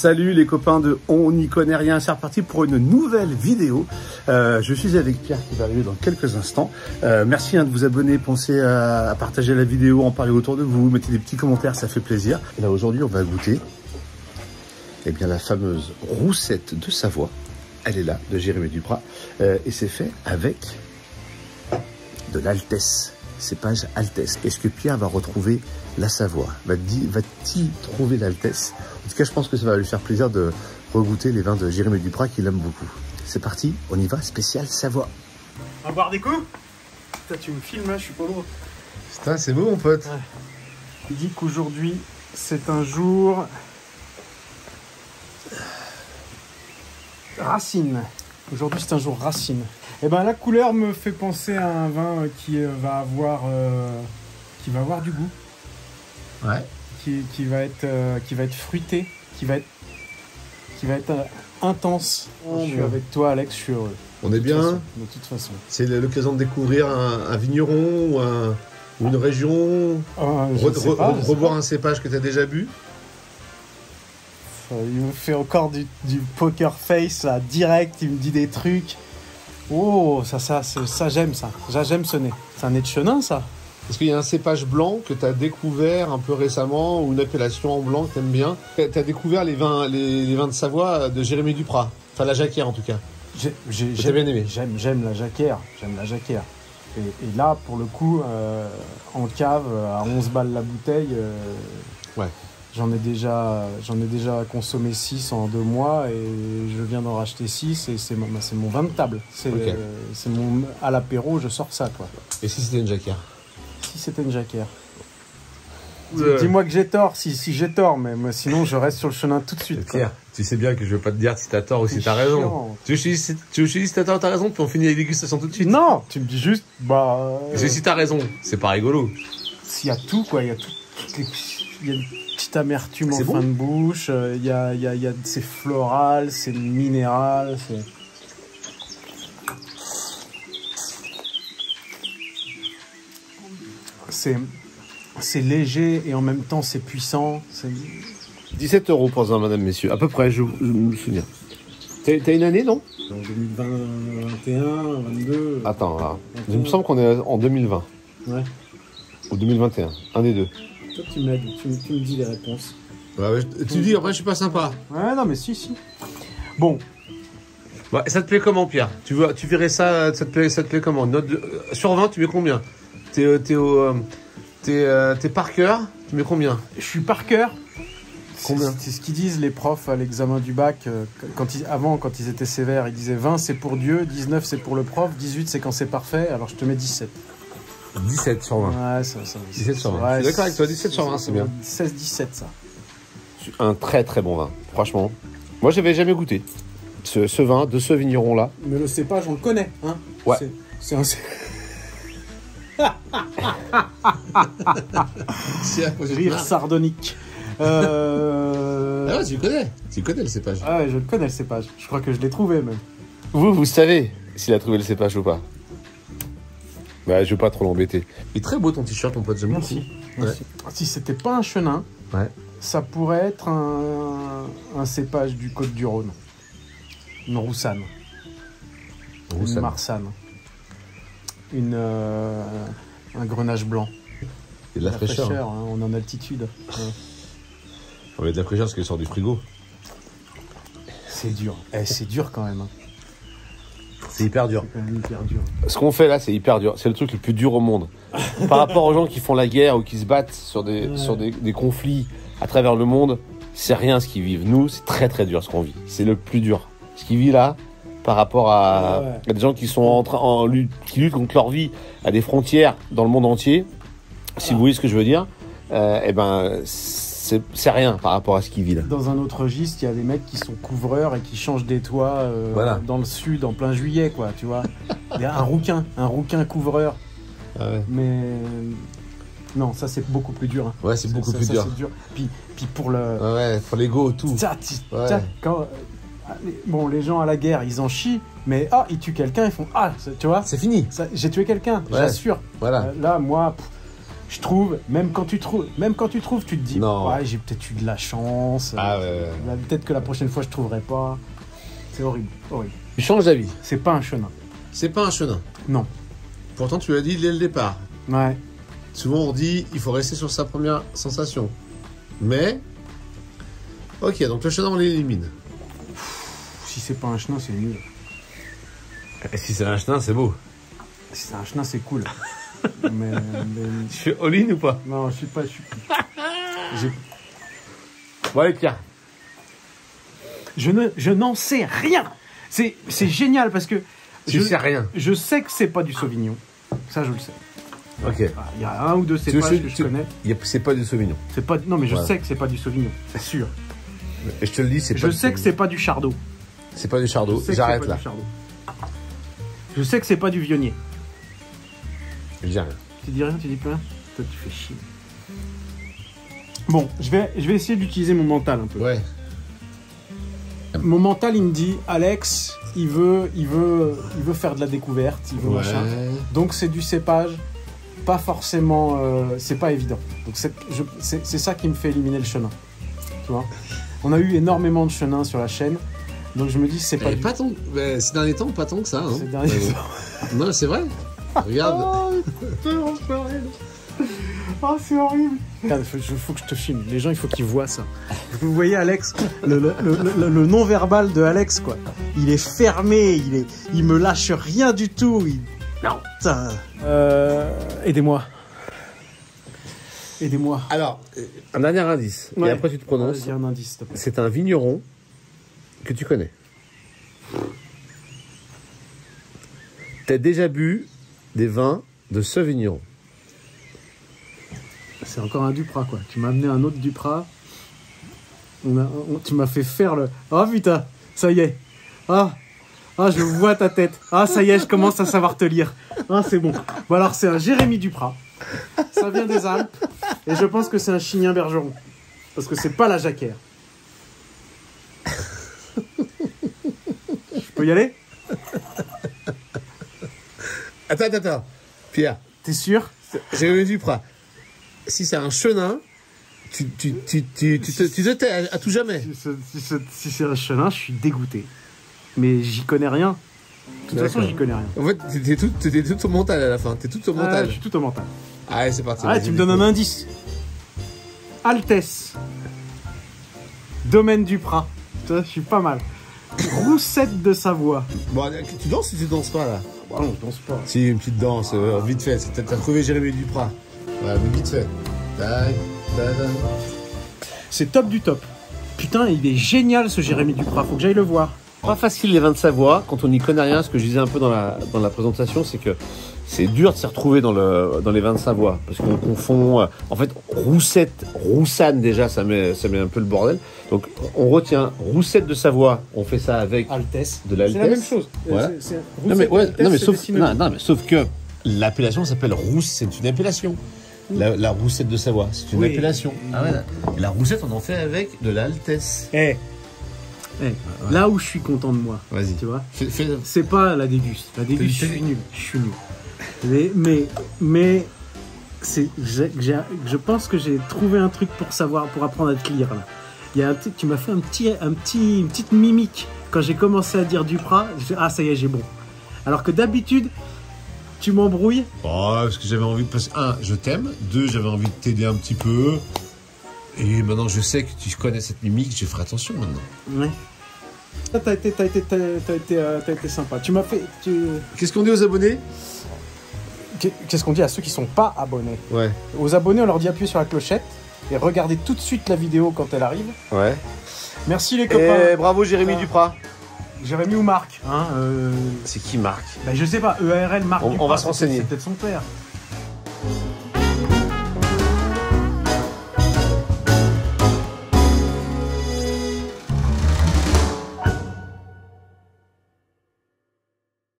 Salut les copains de On n'y connaît rien, c'est reparti pour une nouvelle vidéo. Je suis avec Pierre qui va arriver dans quelques instants. Merci de vous abonner, pensez à partager la vidéo, en parler autour de vous, mettez des petits commentaires, ça fait plaisir. Et là aujourd'hui on va goûter la fameuse roussette de Savoie. Elle est là, de Jérémy Duprat, et c'est fait avec de l'Altesse, cépage Altesse. Est-ce que Pierre va retrouver la Savoie? Va-t-il trouver l'Altesse? En tout cas, je pense que ça va lui faire plaisir de regoûter les vins de Jérémy Duprat qu'il aime beaucoup. C'est parti, on y va, spécial Savoie. On va boire des coups? Putain, tu me filmes là, je suis pas loin. Putain, c'est beau mon pote. Ouais. Il dit qu'aujourd'hui, c'est un jour... Racine. Aujourd'hui, c'est un jour racine. Et ben, la couleur me fait penser à un vin qui va avoir du goût. Ouais. Qui va être fruité, qui va être intense. Je suis avec toi, Alex, je suis heureux. On est bien. De toute façon. C'est l'occasion de découvrir un vigneron ou une région. Reboire un cépage que tu as déjà bu. Il me fait encore du poker face là, direct, il me dit des trucs. Oh, ça j'aime ça. J'aime ce nez. C'est un nez de chenin, ça. Est-ce qu'il y a un cépage blanc que tu as découvert un peu récemment, ou une appellation en blanc que tu aimes bien? Tu as découvert les vins de Savoie de Jérémy Duprat, enfin la Jacquère en tout cas. J'ai bien aimé. J'aime la Jacquère, Et là, pour le coup, en cave, à 11 balles la bouteille, ouais. J'en ai déjà consommé 6 en 2 mois et je viens d'en racheter 6 et c'est mon vin de table. C'est à l'apéro, je sors ça, quoi. Et si c'était une Jacquère? Si c'était une Jacquère. Dis-moi que j'ai tort, si j'ai tort, mais moi, sinon je reste sur le chemin tout de suite. Pierre, tu sais bien que je veux pas te dire si t'as tort ou si t'as raison. Tu veux si t'as tort ou t'as raison, puis on finit la dégustation tout de suite. Non, tu me dis juste, si t'as raison, c'est pas rigolo. S'il y a tout, quoi, il y a une petite amertume en fin de bouche, c'est floral, c'est minéral, c'est léger et en même temps c'est puissant. 17 € pour ça, madame, messieurs, à peu près, je me souviens. T'as une année, non? En 2021, 22... Attends, là. Il me semble qu'on est en 2020. Ouais. Ou 2021, un des deux. Toi, tu m'aides, tu me dis les réponses. Ouais, tu dis, après, je suis pas sympa. Ouais, non, mais si. Bon. Ouais, ça te plaît comment, Pierre? Tu verrais ça, ça te plaît comment? Sur 20, tu mets combien? T'es par cœur, tu mets combien? Je suis par cœur. Combien? C'est ce qu'ils disent les profs à l'examen du bac. Avant, quand ils étaient sévères, ils disaient 20 c'est pour Dieu, 19 c'est pour le prof, 18 c'est quand c'est parfait, alors je te mets 17. 17 sur 20. Ouais, ça. 17 sur 20. Ouais, je suis d'accord avec toi, 17 sur 20, c'est bien. 16-17, ça. Un très très bon vin, franchement. Moi, j'avais jamais goûté ce vin de ce vigneron-là. Mais le cépage, on le connaît, hein? Ouais. C'est un... Rire sardonique. Ah ouais, tu connais le cépage. Ah ouais, je le connais le cépage. Je crois que je l'ai trouvé même. Vous savez s'il a trouvé le cépage ou pas? Bah, je veux pas trop l'embêter. Il est très beau ton t-shirt, mon pote, j'aime beaucoup. Merci. Si c'était pas un chenin, ça pourrait être un cépage du Côte-du-Rhône. Une Roussanne. Une Marsanne. Un Grenache blanc. Il y a de la fraîcheur. Hein, on est en altitude. Ouais. On met de la fraîcheur parce qu'il sort du frigo. C'est dur. C'est dur quand même. Hein. C'est hyper dur. C'est quand même hyper dur. Ce qu'on fait là, c'est hyper dur. C'est le truc le plus dur au monde. Par rapport aux gens qui font la guerre ou qui se battent sur des conflits à travers le monde, c'est rien ce qu'ils vivent. Nous, c'est très très dur ce qu'on vit. C'est le plus dur. Ce qu'ils vivent là, par rapport à des gens qui sont qui luttent contre leur vie à des frontières dans le monde entier, si vous voyez ce que je veux dire, c'est rien par rapport à ce qu'ils vivent là. Dans un autre registre, il y a des mecs qui sont couvreurs et qui changent des toits dans le sud en plein juillet, quoi, tu vois. Il y a un rouquin couvreur. Ah ouais. Mais non, ça c'est beaucoup plus dur. Hein. Ouais, c'est beaucoup plus dur. Puis pour le... Ouais, pour l'ego, tout. Bon, les gens à la guerre, ils en chient, mais ils tuent quelqu'un, ils font tu vois, c'est fini. J'ai tué quelqu'un, j'assure. Voilà. Là, moi, Je trouve, même quand tu trouves, tu te dis, Non. ouais, j'ai peut-être eu de la chance. Ah ouais. Peut-être que la prochaine fois, je trouverai pas. C'est horrible, horrible. Tu changes d'avis. C'est pas un chenin. C'est pas un chenin. Non. Pourtant, tu l'as dit dès le départ. Ouais. Souvent, on dit il faut rester sur sa première sensation. Mais, ok, donc le chenin, on l'élimine. Si c'est pas un chenin, c'est nul. Et si c'est un chenin, c'est beau. Si c'est un chenin, c'est cool. mais... Tu fais all-in ou pas? Non, je suis pas... Bon, allez, Pierre. Je n'en sais rien. C'est génial parce que... Tu sais rien. Je sais que c'est pas du Sauvignon. Ça, je le sais. Ok. Il y a un ou deux cépages que je connais. C'est pas du Sauvignon. C'est pas... Non, mais je Voilà. sais que c'est pas du Sauvignon. C'est sûr. Et je te le dis, c'est pas Je du sais que Sauvignon. c'est pas du Chardot. C'est pas du Chardot. Je sais que J'arrête c'est pas là. du Chardot. Je sais que c'est pas du Viognier. Je dis rien. Tu dis rien, tu dis plus rien. Toi, tu fais chier. Bon, je vais essayer d'utiliser mon mental un peu. Ouais. Mon mental, il me dit, Alex, il veut faire de la découverte, il veut machin. Donc c'est du cépage, pas forcément, c'est pas évident. Donc c'est ça qui me fait éliminer le chenin. Tu vois. On a eu énormément de chenins sur la chaîne, donc je me dis c'est pas. Pas tant. Ces derniers temps, pas tant que ça. Hein. Ces derniers temps. Non, c'est vrai. Regarde. Oh, c'est horrible. Oh, c'est horrible. Regarde, faut que je te filme. Les gens, il faut qu'ils voient ça. Vous voyez Alex, le non-verbal de Alex, quoi. Il est fermé, il me lâche rien du tout. Non. Putain. Aidez-moi. Aidez-moi. Alors, un dernier indice. Ouais. Et après, tu te prononces. Vas-y, un indice, s'il te plaît. C'est un vigneron que tu connais. T'as déjà bu des vins de ce vigneron. C'est encore un Duprat, quoi. Tu m'as amené un autre Duprat. Tu m'as fait faire le... Oh putain, ça y est. Ah, je vois ta tête. Ah, ça y est, je commence à savoir te lire. Ah, c'est bon. Bon, alors, c'est un Jérémy Duprat. Ça vient des Alpes. Et je pense que c'est un Chignin Bergeron. Parce que c'est pas la Jacquère. Je peux y aller? Attends. Pierre, T'es sûr? Jérémy Duprat. Si c'est un chenin, tu te tais à tout jamais. Si c'est un chenin, je suis dégoûté. Mais j'y connais rien. De toute façon, j'y connais rien. En fait, t'es tout au mental à la fin. T'es tout au mental. Je suis tout au mental. Allez, c'est parti. Ah, tu me donnes un indice. Altesse. Domaine du Prat. Je suis pas mal. Roussette de Savoie. Bon, tu danses ou tu danses pas là? Bah non, je danse pas. Si, une petite danse, vite fait. T'as trouvé Jérémy Duprat. Ouais, mais vite fait. Tac, tac, tac. C'est top du top. Putain, il est génial ce Jérémy Duprat. Faut que j'aille le voir. Pas facile les vins de Savoie quand on n'y connaît rien. Ce que je disais un peu dans la présentation, c'est que c'est dur de s'y retrouver dans les vins de Savoie parce qu'on confond. En fait, roussette, roussanne déjà, ça met un peu le bordel. Donc on retient roussette de Savoie. On fait ça avec Altesse. de l'Altesse. C'est la même chose. Voilà. Non mais sauf que l'appellation s'appelle rousse. C'est une appellation. La roussette de Savoie, c'est une appellation. Ah ouais. La roussette, on en fait avec de l'Altesse. Là où je suis content de moi, Vas-y. tu vois, Fais... c'est pas la déguste. La déguste, je suis nul. Mais je pense que j'ai trouvé un truc pour apprendre à te lire là. Il y a un truc, tu m'as fait une petite mimique quand j'ai commencé à dire Duprat. Ah ça y est, j'ai bon. Alors que d'habitude, tu m'embrouilles. Oh, parce que j'avais envie de passer. 1, je t'aime. 2, j'avais envie de t'aider un petit peu. Et maintenant, je sais que tu connais cette mimique, je ferai attention maintenant. Ouais. T'as été sympa. Tu m'as fait. Qu'est-ce qu'on dit aux abonnés? Qu'est-ce qu'on dit à ceux qui sont pas abonnés? Ouais. Aux abonnés, on leur dit appuyer sur la clochette et regardez tout de suite la vidéo quand elle arrive. Ouais. Merci les copains. Et bravo Jérémy Duprat. Jérémy ou Marc, hein, C'est qui Marc? Je sais pas, EARL Marc On Duprat, va se renseigner. C'est peut-être son père.